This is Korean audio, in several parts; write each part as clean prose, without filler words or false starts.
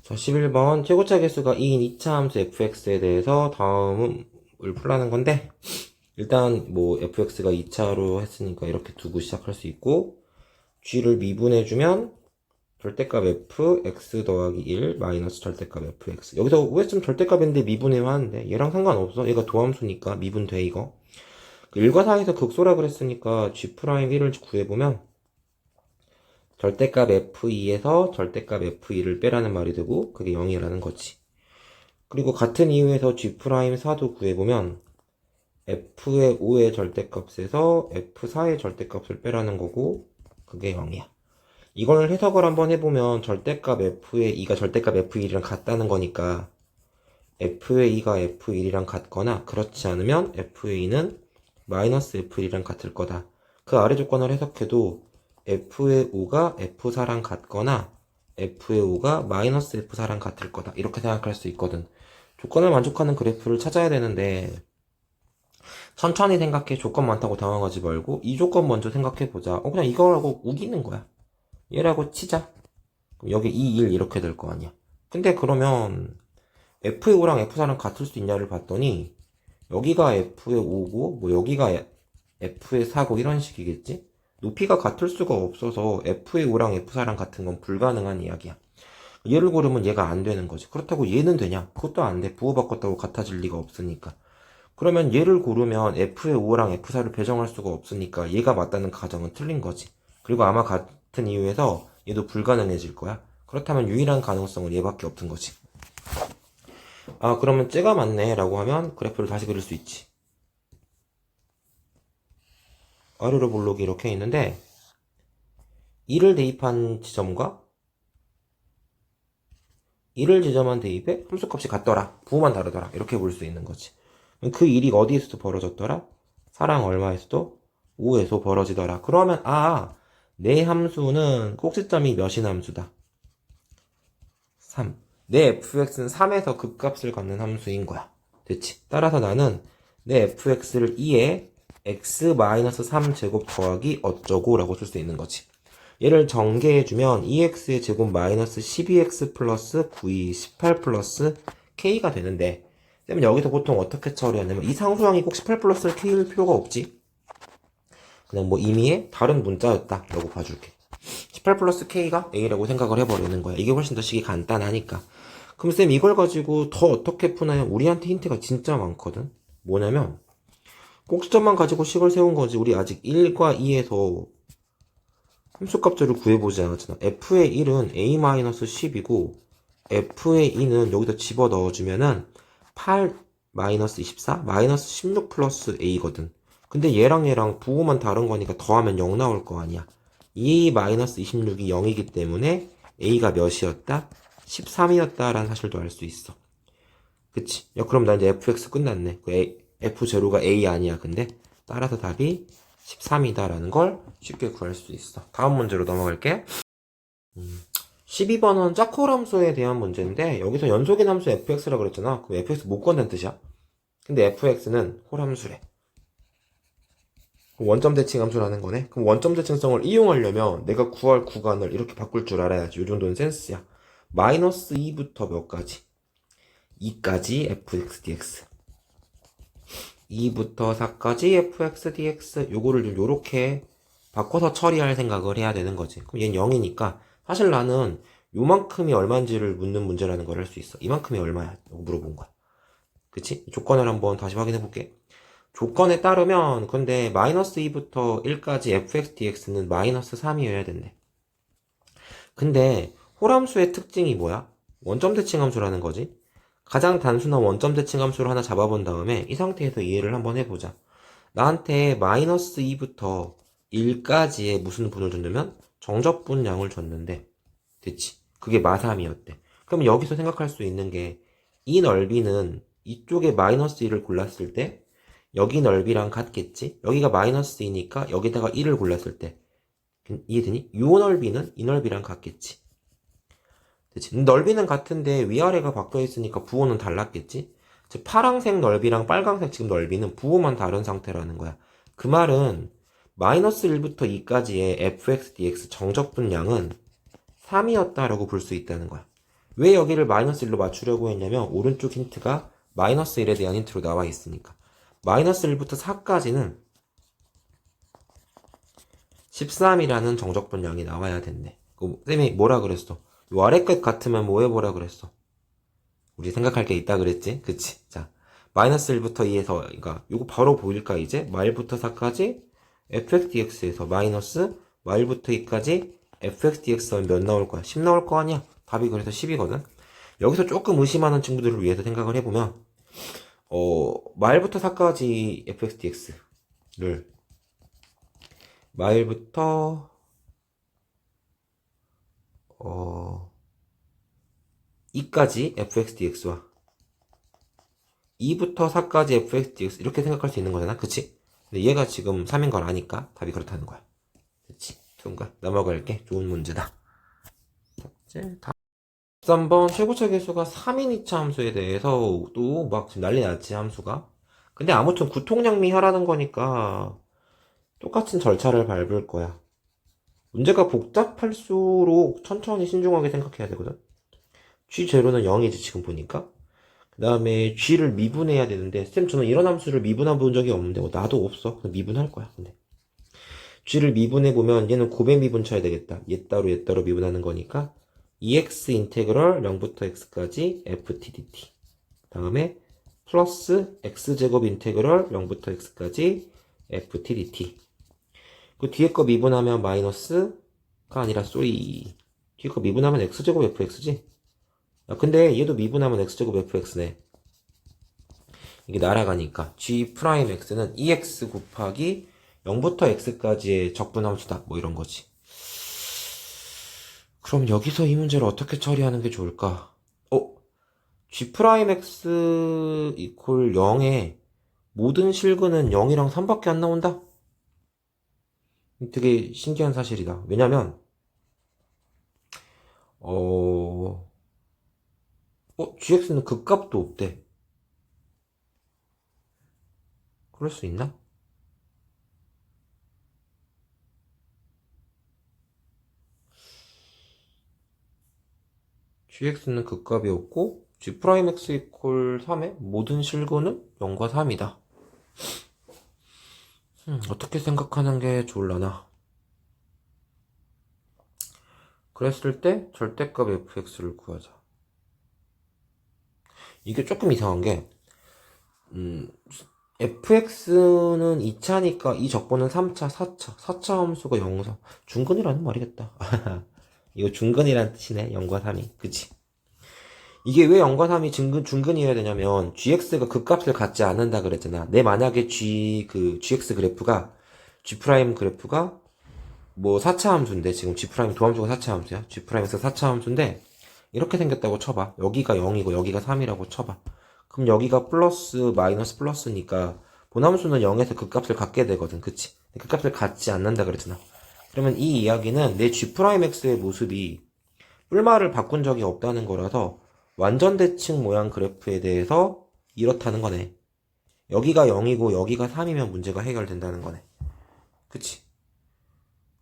자, 11번 최고차 개수가 2인 2차 함수 fx에 대해서 다음을 풀라는 건데, 일단 뭐 fx가 2차로 했으니까 이렇게 두고 시작할 수 있고, g를 미분해주면 절대값 f x 더하기 1 마이너스 절대값 fx. 여기서 OS는 절대값인데 미분해야 하는데 얘랑 상관없어. 얘가 도함수니까 미분돼. 이거 1과 4에서 극소라 그랬으니까 g'1을 구해보면 절대값 f2에서 절대값 f2를 빼라는 말이 되고, 그게 0이라는 거지. 그리고 같은 이유에서 G'4도 구해보면 F의 5의 절대값에서 F4의 절대값을 빼라는 거고, 그게 0이야. 이걸 해석을 한번 해보면 절대값 F의 2가 절대값 F1이랑 같다는 거니까 F의 2가 F1이랑 같거나, 그렇지 않으면 F의 2는 마이너스 F1이랑 같을 거다. 그 아래 조건을 해석해도 F의 5가 F4랑 같거나 F의 5가 마이너스 F4랑 같을 거다, 이렇게 생각할 수 있거든. 조건을 만족하는 그래프를 찾아야 되는데 천천히 생각해. 조건 많다고 당황하지 말고 이 조건 먼저 생각해보자. 그냥 이거라고 우기는 거야. 얘라고 치자. 그럼 여기 2, 1 이렇게 될 거 아니야. 근데 그러면 F의 5랑 F4랑 같을 수 있냐를 봤더니 여기가 F의 5고 뭐 여기가 F의 4고 이런 식이겠지? 높이가 같을 수가 없어서 F의 5랑 F4랑 같은 건 불가능한 이야기야. 얘를 고르면 얘가 안 되는 거지. 그렇다고 얘는 되냐? 그것도 안 돼. 부호 바꿨다고 같아질 리가 없으니까. 그러면 얘를 고르면 F의 5랑 F4를 배정할 수가 없으니까 얘가 맞다는 가정은 틀린 거지. 그리고 아마 같은 이유에서 얘도 불가능해질 거야. 그렇다면 유일한 가능성은 얘밖에 없는 거지. 아, 그러면 쟤가 맞네 라고 하면 그래프를 다시 그릴 수 있지. 아래로 볼록이 이렇게 있는데 2를 대입한 지점과 1을 지점한 대입에 함수값이 같더라. 부호만 다르더라. 이렇게 볼 수 있는 거지. 그 일이 어디에서도 벌어졌더라? 4랑 얼마에서도? 5에서 벌어지더라. 그러면 내 함수는 꼭지점이 몇인 함수다? 3. 내 fx는 3에서 극값을 갖는 함수인 거야. 됐지? 따라서 나는 내 fx를 2에 x-3제곱 더하기 어쩌고 라고 쓸 수 있는 거지. 얘를 전개해주면 2x의 제곱 마이너스 12x 플러스 9이 18 플러스 k가 되는데, 그러면 여기서 보통 어떻게 처리하냐면 이 상수항이 꼭 18 플러스 k일 필요가 없지. 그냥 뭐 임의의 다른 문자였다 라고 봐줄게. 18 플러스 k가 a라고 생각을 해버리는 거야. 이게 훨씬 더 식이 간단하니까. 그럼 쌤 이걸 가지고 더 어떻게 푸나요? 우리한테 힌트가 진짜 많거든. 뭐냐면 꼭지점만 가지고 식을 세운 거지. 우리 아직 1과 2에서 함수값들을 구해보지 않았잖아. f의 1은 a-10이고 f의 2는 여기다 집어 넣어주면은 8-24 마이너스 16 플러스 a거든. 근데 얘랑 부호만 다른 거니까 더하면 0 나올 거 아니야. 2 마이너스 26이 0이기 때문에 a가 몇이었다? 13이었다라는 사실도 알 수 있어. 그치? 야, 그럼 나 이제 fx 끝났네. f0가 a 아니야. 근데 따라서 답이 13이다라는 걸 쉽게 구할 수 있어. 다음 문제로 넘어갈게. 12번은 짝홀 함수에 대한 문제인데, 여기서 연속인 함수 fx라고 그랬잖아. 그럼 fx 못 건다는 뜻이야. 근데 fx는 홀함수래. 원점 대칭 함수라는 거네. 그럼 원점 대칭성을 이용하려면 내가 구할 구간을 이렇게 바꿀 줄 알아야지. 요 정도는 센스야. 마이너스 2부터 몇 가지? 2까지 fx dx. 2부터 4까지 fx dx. 요거를 좀 요렇게 바꿔서 처리할 생각을 해야 되는 거지. 그럼 얘는 0이니까 사실 나는 요만큼이 얼마인지를 묻는 문제라는 걸 할 수 있어. 이만큼이 얼마야? 물어본 거야. 그치? 조건을 한번 다시 확인해 볼게. 조건에 따르면 근데 마이너스 2부터 1까지 fx dx는 마이너스 3이어야 된대. 근데 홀함수의 특징이 뭐야? 원점 대칭 함수라는 거지. 가장 단순한 원점 대칭 함수를 하나 잡아본 다음에 이 상태에서 이해를 한번 해보자. 나한테 마이너스 2부터 1까지의 무슨 분을 줬냐면 정적분 양을 줬는데, 됐지? 그게 마3이었대. 그럼 여기서 생각할 수 있는 게 이 넓이는 이쪽에 마이너스 1을 골랐을 때 여기 넓이랑 같겠지? 여기가 마이너스 2니까 여기다가 1을 골랐을 때 이해되니? 요 넓이는 이 넓이랑 같겠지. 그치? 넓이는 같은데 위아래가 바뀌어 있으니까 부호는 달랐겠지? 즉 파란색 넓이랑 빨간색 지금 넓이는 부호만 다른 상태라는 거야. 그 말은 마이너스 1부터 2까지의 fx dx 정적분 양은 3이었다라고 볼 수 있다는 거야. 왜 여기를 마이너스 1로 맞추려고 했냐면 오른쪽 힌트가 마이너스 1에 대한 힌트로 나와 있으니까. 마이너스 1부터 4까지는 13이라는 정적분량이 나와야 된대. 쌤이 뭐라 그랬어? 요 아래 끝 같으면 뭐 해보라 그랬어? 우리 생각할 게 있다 그랬지? 그치? 자, 마이너스 1부터 2에서, 그러니까 요거 바로 보일까 이제? 마일부터 4까지 fxdx에서 마이너스 마일부터 2까지 fxdx 하면 몇 나올 거야? 10 나올 거 아니야? 답이 그래서 10이거든? 여기서 조금 의심하는 친구들을 위해서 생각을 해보면 마일부터 4까지 fxdx를 마일부터 2까지 fxdx와 2부터 4까지 fxdx 이렇게 생각할 수 있는 거잖아, 그치? 근데 얘가 지금 3인 걸 아니까 답이 그렇다는 거야. 그치? 좋은가? 넘어갈게. 좋은 문제다. 삭제. 13번 최고차 계수가 3인 이차 함수에 대해서 또 막 지금 난리 났지, 함수가. 근데 아무튼 구통량미 하라는 거니까 똑같은 절차를 밟을 거야. 문제가 복잡할수록 천천히 신중하게 생각해야 되거든. G0는 0이지 지금 보니까. 그 다음에 G를 미분해야 되는데 쌤 저는 이런 함수를 미분해 본 적이 없는데 나도 없어. 그냥 미분할 거야. 근데 G를 미분해보면 얘는 곱의 미분 쳐야 되겠다. 얘 따로 미분하는 거니까 EX 인테그럴 0부터 X까지 FT dt 다음에 플러스 X제곱 인테그럴 0부터 X까지 FT dt 그 뒤에 거 미분하면 마이너스가 아니라 쏘리 뒤에 거 미분하면 X제곱 FX지? 야, 근데 얘도 미분하면 X제곱 FX네. 이게 날아가니까 G'X는 EX 곱하기 0부터 X까지의 적분함수다. 뭐 이런 거지. 그럼 여기서 이 문제를 어떻게 처리하는 게 좋을까? G'X 이퀄 0에 모든 실근은 0이랑 3밖에 안 나온다? 되게 신기한 사실이다. 왜냐면 GX는 극값도 없대. 그럴 수 있나? GX는 극값이 없고 G'X 이퀄 3의 모든 실근은 0과 3이다. 어떻게 생각하는 게 좋을라나? 그랬을 때 절대값 fx를 구하자. 이게 조금 이상한 게 fx는 2차니까 이 적분은 3차, 4차, 4차 함수가 0사 중근이라는 말이겠다. 이거 중근이란 뜻이네. 0과 3이. 그치? 이게 왜 0과 3이 중근이어야 되냐면 gx가 극값을 갖지 않는다 그랬잖아. 내 만약에 gx 그래프가 g' 그래프가 뭐 4차 함수인데 지금 g' 도함수가 4차 함수야. g'에서 4차 함수인데 이렇게 생겼다고 쳐봐. 여기가 0이고 여기가 3이라고 쳐봐. 그럼 여기가 플러스 마이너스 플러스니까 본함수는 0에서 극값을 갖게 되거든. 그치? 극값을 갖지 않는다 그랬잖아. 그러면 이 이야기는 내 G'X의 모습이 뿔말을 바꾼 적이 없다는 거라서 완전 대칭 모양 그래프에 대해서 이렇다는 거네. 여기가 0이고 여기가 3이면 문제가 해결된다는 거네. 그치?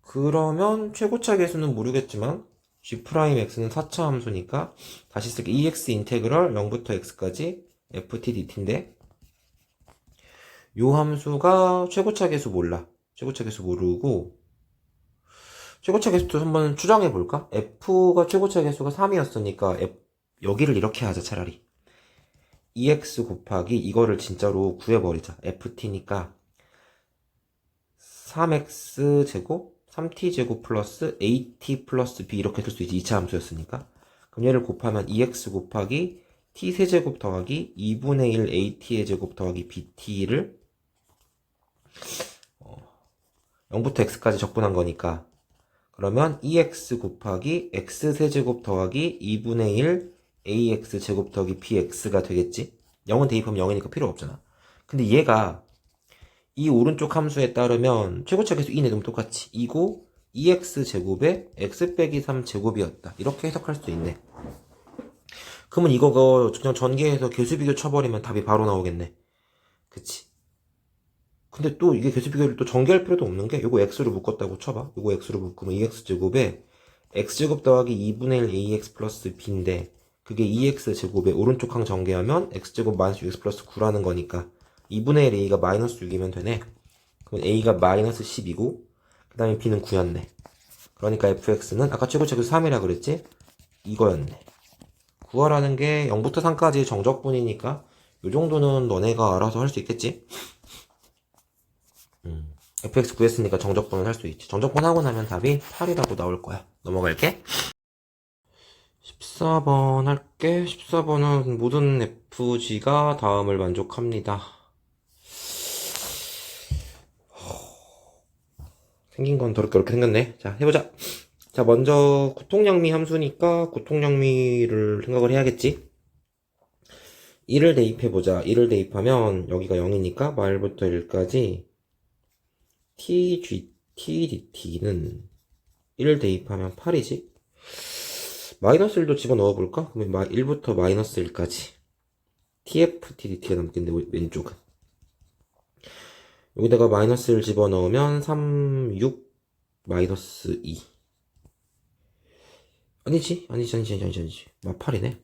그러면 최고차 계수는 모르겠지만 G'X는 4차 함수니까 다시 쓸게. EX 인테그럴 0부터 X까지 FT DT인데 요 함수가 최고차 계수 몰라. 최고차 계수 모르고 최고차 계수도 한번 추정해 볼까? F가 최고차 계수가 3이었으니까 여기를 이렇게 하자 차라리. EX 곱하기 이거를 진짜로 구해버리자. FT니까 3X 제곱 3T 제곱 플러스 AT 플러스 B 이렇게 쓸 수 있지. 2차 함수였으니까. 그럼 얘를 곱하면 EX 곱하기 T 세제곱 더하기 2분의 1 AT의 제곱 더하기 BT를 0부터 X까지 적분한 거니까 그러면 EX 곱하기 X 세제곱 더하기 2분의 1 AX 제곱 더하기 BX가 되겠지? 0은 대입하면 0이니까 필요 없잖아. 근데 얘가 이 오른쪽 함수에 따르면 최고차 계수 2 내놓으면 똑같이 2고 EX 제곱에 X 빼기 3 제곱이었다. 이렇게 해석할 수도 있네. 그러면 이거 그냥 전개해서 계수 비교 쳐버리면 답이 바로 나오겠네. 그치? 근데 또 이게 계수 비교를 또 전개할 필요도 없는 게 요거 x로 묶었다고 쳐봐. 요거 x로 묶으면 2x 제곱에 x 제곱 더하기 2분의 1 ax 플러스 b인데 그게 2x제곱의 오른쪽 항 전개하면 x제곱 마이너스 6x 플러스 9라는 거니까 2분의 1 a가 마이너스 6이면 되네. 그럼 a가 마이너스 10이고 그 다음에 b는 9였네. 그러니까 fx는 아까 최고차수 3이라 그랬지? 이거였네. 구하라는 게 0부터 3까지 정적분이니까 요 정도는 너네가 알아서 할 수 있겠지? fx 구했으니까 정적분을 할 수 있지. 정적분 하고 나면 답이 8이라고 나올 거야. 넘어갈게. 14번 할게. 14번은 모든 fg가 다음을 만족합니다. 생긴 건 더럽게 이렇게 생겼네. 자, 해보자. 자, 먼저 구통량미 함수니까 구통량미를 생각을 해야겠지. 1을 대입해보자. 1을 대입하면 여기가 0이니까 말부터 1까지 tdt는 1을 대입하면 8이지. 마이너스 1도 집어넣어볼까? 그러면 1부터 마이너스 1까지 tftdt가 남겠는데 왼쪽은 여기다가 마이너스 1 집어넣으면 3, 6, 마이너스 2 아니지. 마팔이네.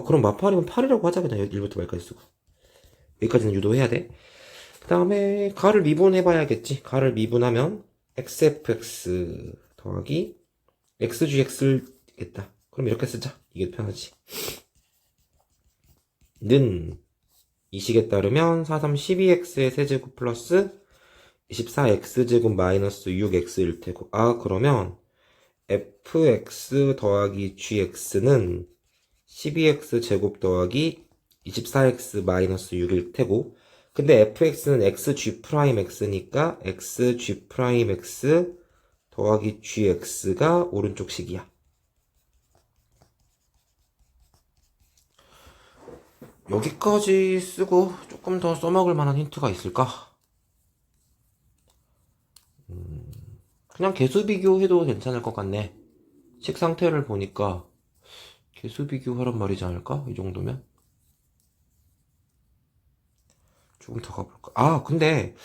그럼 마팔이면 8이라고 하자. 그냥 1부터 말까지 쓰고 여기까지는 유도해야 돼. 그 다음에 가를 미분해봐야겠지. 가를 미분하면 xfx 더하기 xgx를 겠다. 그럼 이렇게 쓰자. 이게 편하지. 는 이 식에 따르면 4, 3, 12x의 세제곱 플러스 24x제곱 마이너스 6x일 테고 그러면 fx 더하기 gx는 12x제곱 더하기 24x 마이너스 6일 테고 근데 fx는 xg'x니까 xg'x 더하기 gx가 오른쪽 식이야. 여기까지 쓰고 조금 더 써먹을 만한 힌트가 있을까? 그냥 개수 비교해도 괜찮을 것 같네. 식 상태를 보니까 개수 비교하란 말이지 않을까? 이 정도면? 조금 더 가볼까? 근데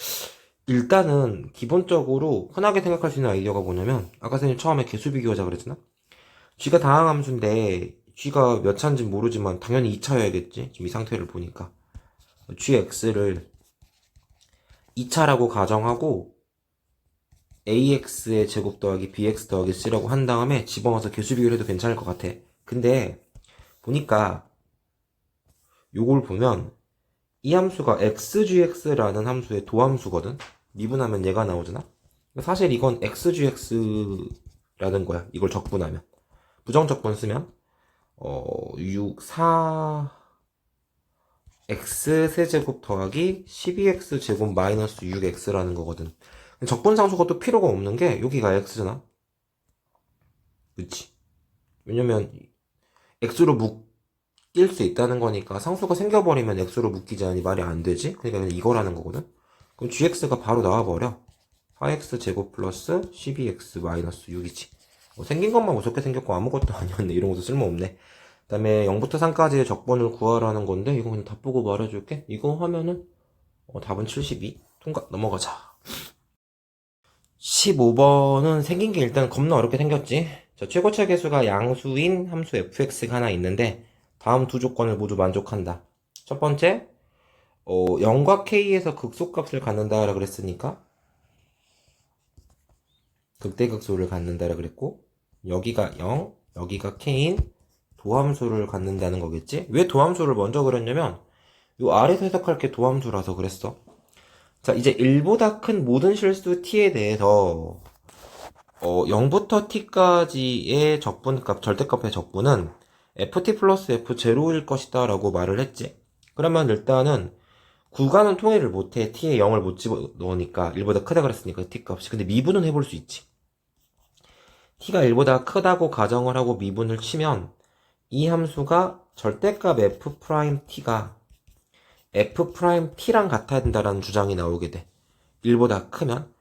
일단은 기본적으로 흔하게 생각할 수 있는 아이디어가 뭐냐면 아까 선생님 처음에 개수 비교하자 그랬잖아? g가 다항함수인데 g가 몇 차인지 모르지만 당연히 2차여야겠지? 지금 이 상태를 보니까 gx를 2차라고 가정하고 ax의 제곱 더하기 bx 더하기 c라고 한 다음에 집어넣어서 개수 비교를 해도 괜찮을 것 같아. 근데 보니까 요걸 보면 이 함수가 xgx라는 함수의 도함수거든. 미분하면 얘가 나오잖아. 사실 이건 xgx라는 거야. 이걸 적분하면 부정적분 쓰면 6, 4 x 세제곱 더하기 12x 제곱 마이너스 6x라는 거거든. 적분상수가 또 필요가 없는 게 여기가 x잖아. 그치? 왜냐면 x로 묶일 수 있다는 거니까 상수가 생겨버리면 x로 묶이자니 말이 안 되지? 그러니까 그냥 이거라는 거거든. 그럼 gx가 바로 나와버려. 4x 제곱 플러스 12x 마이너스 6이지. 생긴 것만 무섭게 생겼고 아무것도 아니었네. 이런 것도 쓸모없네. 그 다음에 0부터 3까지의 적분을 구하라는 건데 이거 그냥 답 보고 말해줄게. 이거 하면은 답은 72. 통과. 넘어가자. 15번은 생긴 게 일단 겁나 어렵게 생겼지. 자, 최고차 계수가 양수인 함수 fx가 하나 있는데 다음 두 조건을 모두 만족한다. 첫 번째, 0과 k에서 극소값을 갖는다라 그랬으니까 극대극소를 갖는다라 그랬고 여기가 0, 여기가 k인 도함수를 갖는다는 거겠지? 왜 도함수를 먼저 그렸냐면 요 아래서 해석할 게 도함수라서 그랬어. 자, 이제 1보다 큰 모든 실수 t에 대해서 0부터 t까지의 적분값, 절대값의 적분은 ft 플러스 f0일 것이다 라고 말을 했지. 그러면 일단은 구간은 통일을 못해. t에 0을 못 집어넣으니까 1보다 크다 그랬으니까 t값이. 근데 미분은 해볼 수 있지. t가 1보다 크다고 가정을 하고 미분을 치면 이 함수가 절대값 f't가 f't랑 같아야 된다라는 주장이 나오게 돼. 1보다 크면.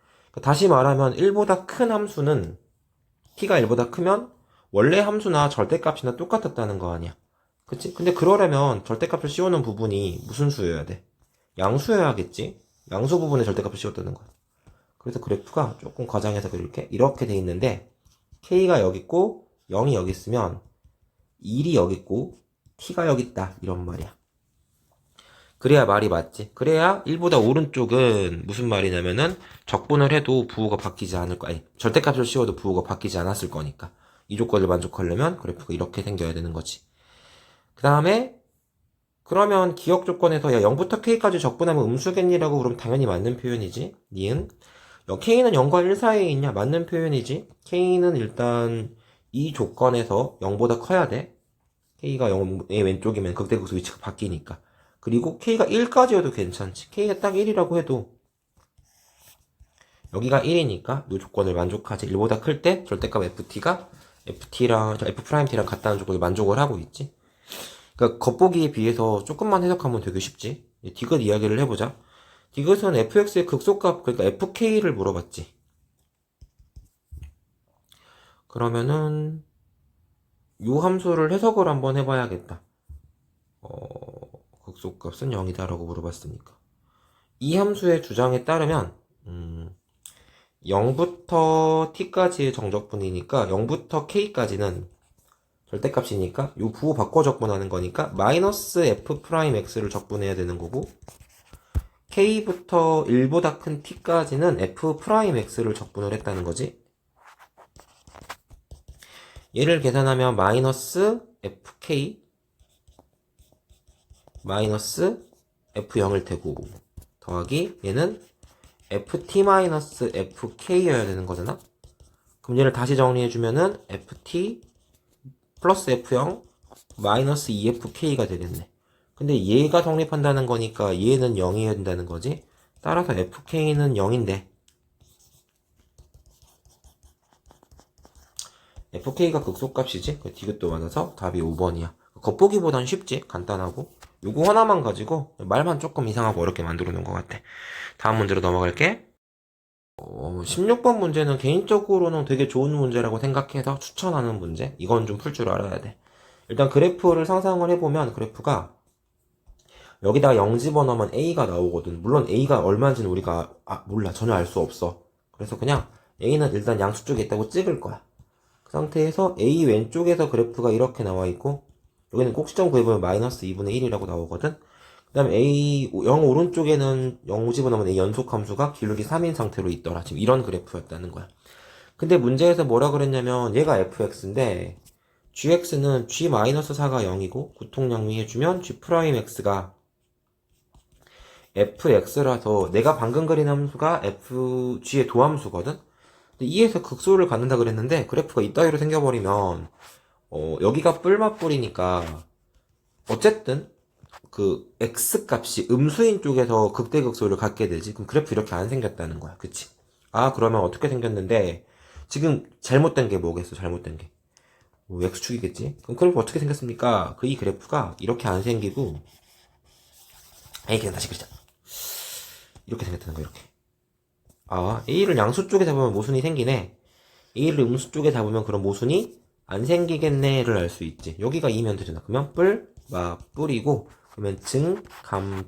다시 말하면 1보다 큰 함수는 t가 1보다 크면 원래 함수나 절대값이나 똑같았다는 거 아니야. 그치? 근데 그러려면 절대값을 씌우는 부분이 무슨 수여야 돼? 양수여야겠지? 양수 부분에 절대값을 씌웠다는 거야. 그래서 그래프가 조금 과장해서 그릴게. 이렇게 돼 있는데 k가 여기 있고 0이 여기 있으면 1이 여기 있고 t가 여기 있다 이런 말이야. 그래야 말이 맞지. 그래야 1보다 오른쪽은 무슨 말이냐면은 적분을 해도 부호가 바뀌지 않을 거 아니 절대값을 씌워도 부호가 바뀌지 않았을 거니까 이 조건을 만족하려면 그래프가 이렇게 생겨야 되는 거지. 그 다음에 그러면 기억 조건에서 야 0부터 k까지 적분하면 음수겠니라고 그러면 당연히 맞는 표현이지. 니은 k는 0과 1 사이에 있냐? 맞는 표현이지. k는 일단 이 조건에서 0보다 커야 돼. k가 0의 왼쪽이면 극대극소 위치가 바뀌니까. 그리고 k가 1까지여도 괜찮지. k가 딱 1이라고 해도 여기가 1이니까 이 조건을 만족하지. 1보다 클 때 절대값 ft가 f't랑 같다는 조건을 만족을 하고 있지. 그러니까 겉보기에 비해서 조금만 해석하면 되게 쉽지. 디귿 이야기를 해보자. 디귿은 fx의 극소값, 그러니까 fk를 물어봤지. 그러면은 요 함수를 해석을 한번 해봐야겠다. 극소값은 0이다 라고 물어봤으니까 이 함수의 주장에 따르면 0부터 t까지의 정적분이니까 0부터 k까지는 절대값이니까 요 부호 바꿔 적분하는 거니까 마이너스 f'x를 적분해야 되는 거고 k부터 1보다 큰 t까지는 f'x를 적분을 했다는 거지. 얘를 계산하면 마이너스 fk 마이너스 f0일 테고 더하기 얘는 ft-fk여야 되는 거잖아. 그럼 얘를 다시 정리해주면은 ft 플러스 f0 마이너스 2fk가 되겠네. 근데 얘가 성립한다는 거니까 얘는 0이어야 된다는 거지. 따라서 fk는 0인데 fk가 극소값이지. 디귿도 많아서 답이 5번이야. 겉보기보단 쉽지. 간단하고 요거 하나만 가지고 말만 조금 이상하고 어렵게 만들어 놓은 것 같아. 다음 문제로 넘어갈게. 16번 문제는 개인적으로는 되게 좋은 문제라고 생각해서 추천하는 문제. 이건 좀 풀 줄 알아야 돼. 일단 그래프를 상상을 해보면 그래프가 여기다가 0 집어넣으면 A가 나오거든. 물론 A가 얼마인지는 우리가 몰라. 전혀 알 수 없어. 그래서 그냥 A는 일단 양수 쪽에 있다고 찍을 거야. 그 상태에서 A 왼쪽에서 그래프가 이렇게 나와 있고 여기는 꼭지점 구해보면 마이너스 2분의 1이라고 나오거든. 그 다음에 A 0 오른쪽에는 0 집어넣으면 A 연속함수가 기울기 3인 상태로 있더라. 지금 이런 그래프였다는 거야. 근데 문제에서 뭐라 그랬냐면 얘가 fx인데 gx는 g-4가 0이고 구통량미 해주면 g'x가 fx라서 내가 방금 그린 함수가 g의 도함수거든. 근데 이에서 극소를 갖는다 그랬는데 그래프가 이따위로 생겨버리면 여기가 뿔맛뿔이니까 어쨌든 그 x값이 음수인 쪽에서 극대극소를 갖게 되지. 그럼 그래프 이렇게 안 생겼다는 거야. 그치? 그러면 어떻게 생겼는데 지금 잘못된 게 뭐겠어? 잘못된 게 x축이겠지? 그럼 그래프 어떻게 생겼습니까? 이 그래프가 이렇게 안 생기고 그냥 다시 그리자. 이렇게 생겼다는 거야. 이렇게 A를 양수 쪽에 잡으면 모순이 생기네. A를 음수 쪽에 잡으면 그런 모순이 안 생기겠네를 알 수 있지. 여기가 2면 되잖아. 그러면 뿔이고 그러면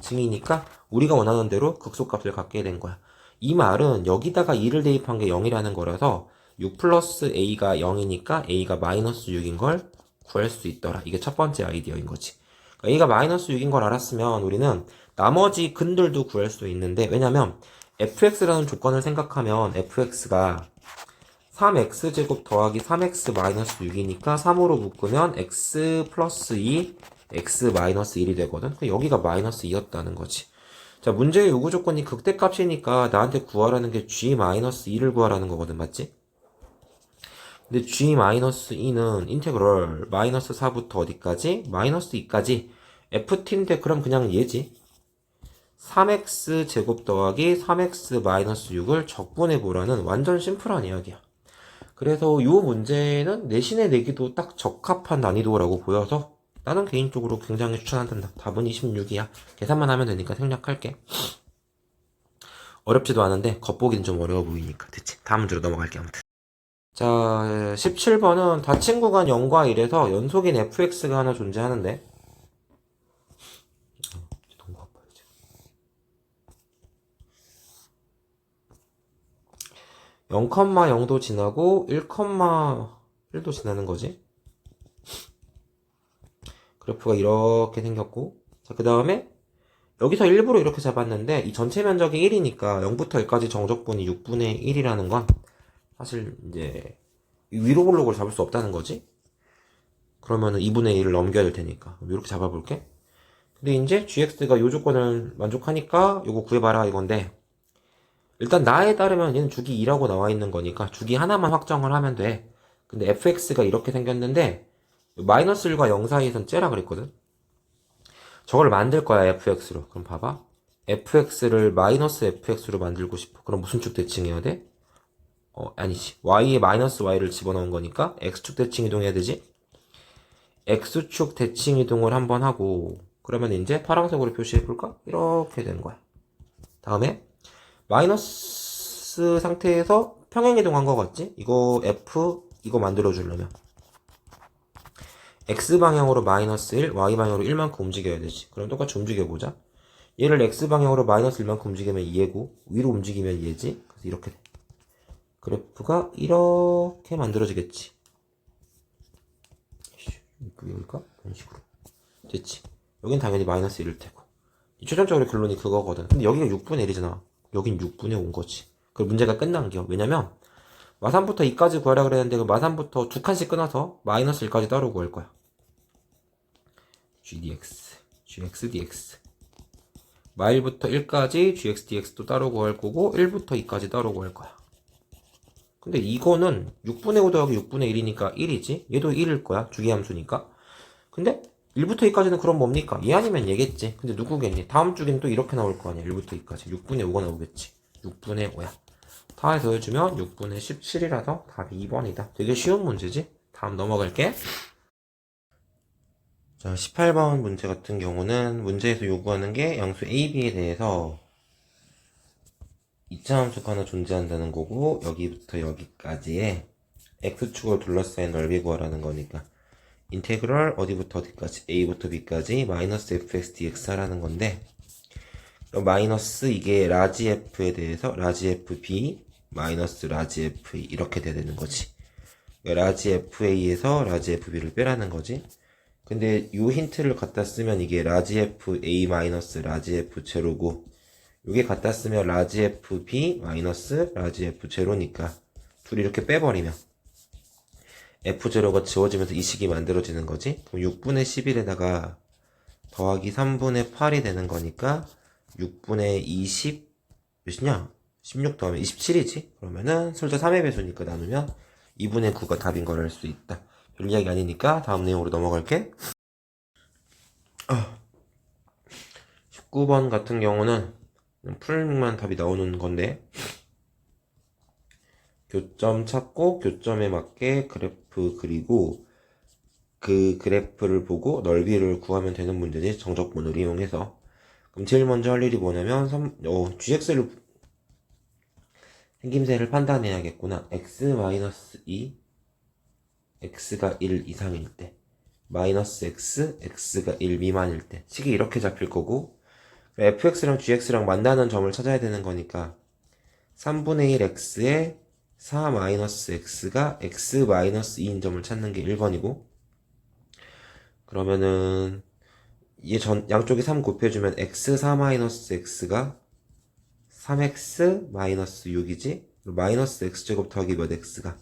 증이니까 우리가 원하는 대로 극소값을 갖게 된 거야. 이 말은 여기다가 2를 대입한 게 0이라는 거라서 6 플러스 A가 0이니까 A가 마이너스 6인 걸 구할 수 있더라. 이게 첫 번째 아이디어인 거지. 그러니까 A가 마이너스 6인 걸 알았으면 우리는 나머지 근들도 구할 수 있는데 왜냐면 fx라는 조건을 생각하면 fx가 3x제곱 더하기 3x 마이너스 6이니까 3으로 묶으면 x 플러스 2 x 마이너스 1이 되거든. 여기가 마이너스 2였다는 거지. 자, 문제의 요구 조건이 극대값이니까 나한테 구하라는 게 g 마이너스 2를 구하라는 거거든. 맞지? 근데 g 마이너스 2는 인테그럴 마이너스 4부터 어디까지? 마이너스 2까지 ft인데 그럼 그냥 얘지. 3x 제곱 더하기 3x 마이너스 6을 적분해보라는 완전 심플한 이야기야. 그래서 이 문제는 내신에 내기도 딱 적합한 난이도라고 보여서 나는 개인적으로 굉장히 추천한다. 답은 26이야. 계산만 하면 되니까 생략할게. 어렵지도 않은데 겉보기는 좀 어려워 보이니까. 됐지? 다음 문제로 넘어갈게. 아무튼. 자, 17번은 닫힌 구간 0과 1에서 연속인 fx가 하나 존재하는데 0,0도 지나고 1,1도 지나는 거지. 그래프가 이렇게 생겼고, 자, 그 다음에 여기서 일부러 이렇게 잡았는데 이 전체 면적이 1이니까 0부터 1까지 정적분이 6분의 1이라는 건 사실 이제 위로 볼록을 잡을 수 없다는 거지. 그러면은 2분의 1을 넘겨야 될 테니까 이렇게 잡아볼게. 근데 이제 gx가 요 조건을 만족하니까 요거 구해봐라 이건데, 일단 나에 따르면 얘는 주기 2라고 나와 있는 거니까 주기 하나만 확정을 하면 돼. 근데 fx가 이렇게 생겼는데 마이너스 1과 0 사이에선 째라 그랬거든. 저걸 만들 거야 fx로. 그럼 봐봐, fx를 마이너스 fx로 만들고 싶어. 그럼 무슨 축 대칭해야 돼? 아니지, y에 마이너스 y를 집어넣은 거니까 x축 대칭 이동해야 되지. x축 대칭 이동을 한번 하고, 그러면 이제 파란색으로 표시해볼까? 이렇게 되는 거야. 다음에 마이너스 상태에서 평행 이동한 거 같지? 이거 f 이거 만들어주려면 x방향으로 마이너스 1, y방향으로 1만큼 움직여야 되지. 그럼 똑같이 움직여보자. 얘를 x방향으로 마이너스 1만큼 움직이면 2얘고 위로 움직이면 얘지. 그래서 이렇게 돼. 그래프가 이렇게 만들어지겠지. 여기일까? 이런 식으로 됐지. 여긴 당연히 마이너스 1일 테고. 최종적으로 결론이 그거거든. 근데 여기가 6분의 1이잖아. 여긴 6분의 5인 거지. 그 문제가 끝난 겨. 왜냐면 마산부터 2까지 구하라 그랬는데 그 마산부터 두 칸씩 끊어서 마이너스 1까지 따로 구할 거야. gdx, gx dx. 마일부터 1까지 gx dx도 따로 구할 거고 1부터 2까지 따로 구할 거야. 근데 이거는 6분의 5 더하기 6분의 1이니까 1이지. 얘도 1일 거야. 주기함수니까. 근데 1부터 2까지는 그럼 뭡니까? 얘 아니면 얘겠지. 근데 누구겠니? 다음 주기는 또 이렇게 나올 거 아니야. 1부터 2까지 6분의 5가 나오겠지. 6분의 5야. 다 해서 해주면 6분의 17이라서 답이 2번이다. 되게 쉬운 문제지? 다음 넘어갈게. 자, 18번 문제 같은 경우는 문제에서 요구하는 게 양수 a, b에 대해서 2차 함수가 하나 존재한다는 거고, 여기부터 여기까지의 x축을 둘러싸인 넓이 구하라는 거니까 인테그럴 어디부터 어디까지, a부터 b까지 마이너스 fx dx 하라는 건데, 마이너스 이게 라지 f에 대해서 라지 fb 마이너스 라지 fa 이렇게 돼야 되는 거지. 라지 fa에서 라지 fb를 빼라는 거지. 근데 요 힌트를 갖다 쓰면 이게 라지 fa 마이너스 라지 f 제로고, 요게 갖다 쓰면 라지 fb 마이너스 라지 f 제로니까 둘이 이렇게 빼버리면 f0가 지워지면서 이 식이 만들어지는 거지. 그럼 6분의 11에다가 더하기 3분의 8이 되는 거니까 6분의 20 몇이냐? 16 더하면 27이지? 그러면은 솔자 3의 배수니까 나누면 2분의 9가 답인 걸 알 수 있다. 별 이야기 아니니까 다음 내용으로 넘어갈게. 19번 같은 경우는 풀만 답이 나오는 건데, 교점 찾고 교점에 맞게 그래프 그리고 그 그래프를 보고 넓이를 구하면 되는 문제지. 정적분을 이용해서. 그럼 제일 먼저 할 일이 뭐냐면 gx를 생김새를 판단해야겠구나. x-2 x가 1 이상일 때, 마이너스 x x가 1 미만일 때 식이 이렇게 잡힐 거고, fx랑 gx랑 만나는 점을 찾아야 되는 거니까 3분의 1 x에 4 마이너스 x가 x 마이너스 2인 점을 찾는 게 1번이고, 그러면은 얘 양쪽에 3 곱해주면 x 4 마이너스 x가 3x 마이너스 6이지. 마이너스 x제곱 더하기 몇 x가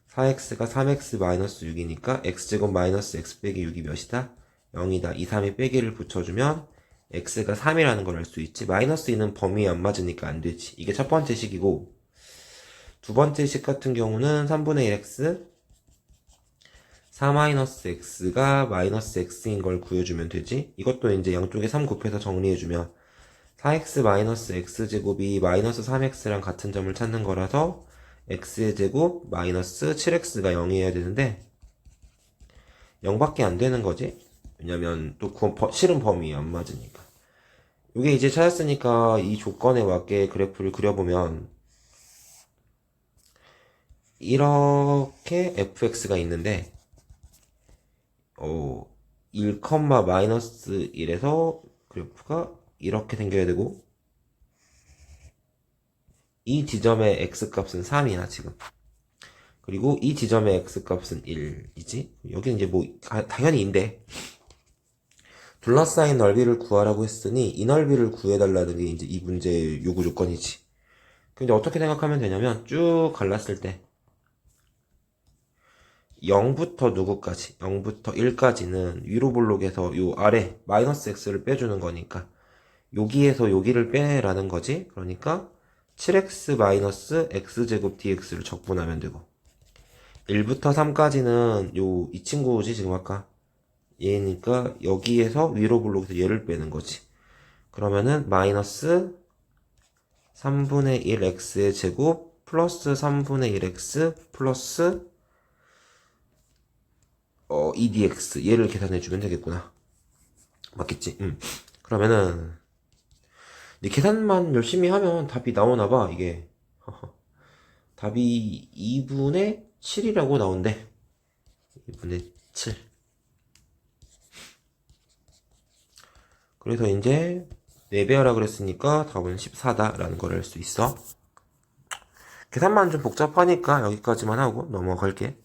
4x가 3x 마이너스 6이니까 x제곱 마이너스 x 빼기 6이 몇이다? 0이다. 2, 3이 빼기를 붙여주면 x가 3이라는 걸 알 수 있지. 마이너스 2는 범위에 안 맞으니까 안 되지. 이게 첫 번째 식이고, 두 번째 식 같은 경우는 3분의 1x 4-x가 마이너스 x인 걸 구해주면 되지. 이것도 이제 양쪽에 3 곱해서 정리해주면 4x 마이너스 x제곱이 마이너스 3x랑 같은 점을 찾는 거라서 x의 제곱 마이너스 7x가 0이어야 되는데 0밖에 안 되는 거지. 왜냐면 또 실은 범위에 안 맞으니까. 이게 이제 찾았으니까 이 조건에 맞게 그래프를 그려보면 이렇게 fx가 있는데 1, 마이너스 1에서 그래프가 이렇게 생겨야 되고, 이 지점의 x값은 3이야 지금. 그리고 이 지점의 x값은 1이지. 여기는 이제 뭐 당연히 인데 둘러싸인 넓이를 구하라고 했으니 이 넓이를 구해달라는 게 이제 이 문제의 요구 조건이지. 근데 어떻게 생각하면 되냐면 쭉 갈랐을 때 0부터 누구까지? 0부터 1까지는 위로 볼록에서 요 아래 마이너스 x를 빼주는 거니까 여기에서 여기를 빼라는 거지. 그러니까 7x 마이너스 x제곱 dx를 적분하면 되고 1부터 3까지는 요 이 친구지 지금 아까 얘니까 여기에서 위로 볼록에서 얘를 빼는 거지. 그러면은 마이너스 3분의 1x의 제곱 플러스 3분의 1x 플러스 2dx 얘를 계산해주면 되겠구나. 맞겠지? 그러면은 이 계산만 열심히 하면 답이 나오나봐. 이게 답이 2분의 7이라고 나온대. 2분의 7. 그래서 이제 4배 하라 그랬으니까 답은 14다라는 걸 알 수 있어. 계산만 좀 복잡하니까 여기까지만 하고 넘어갈게.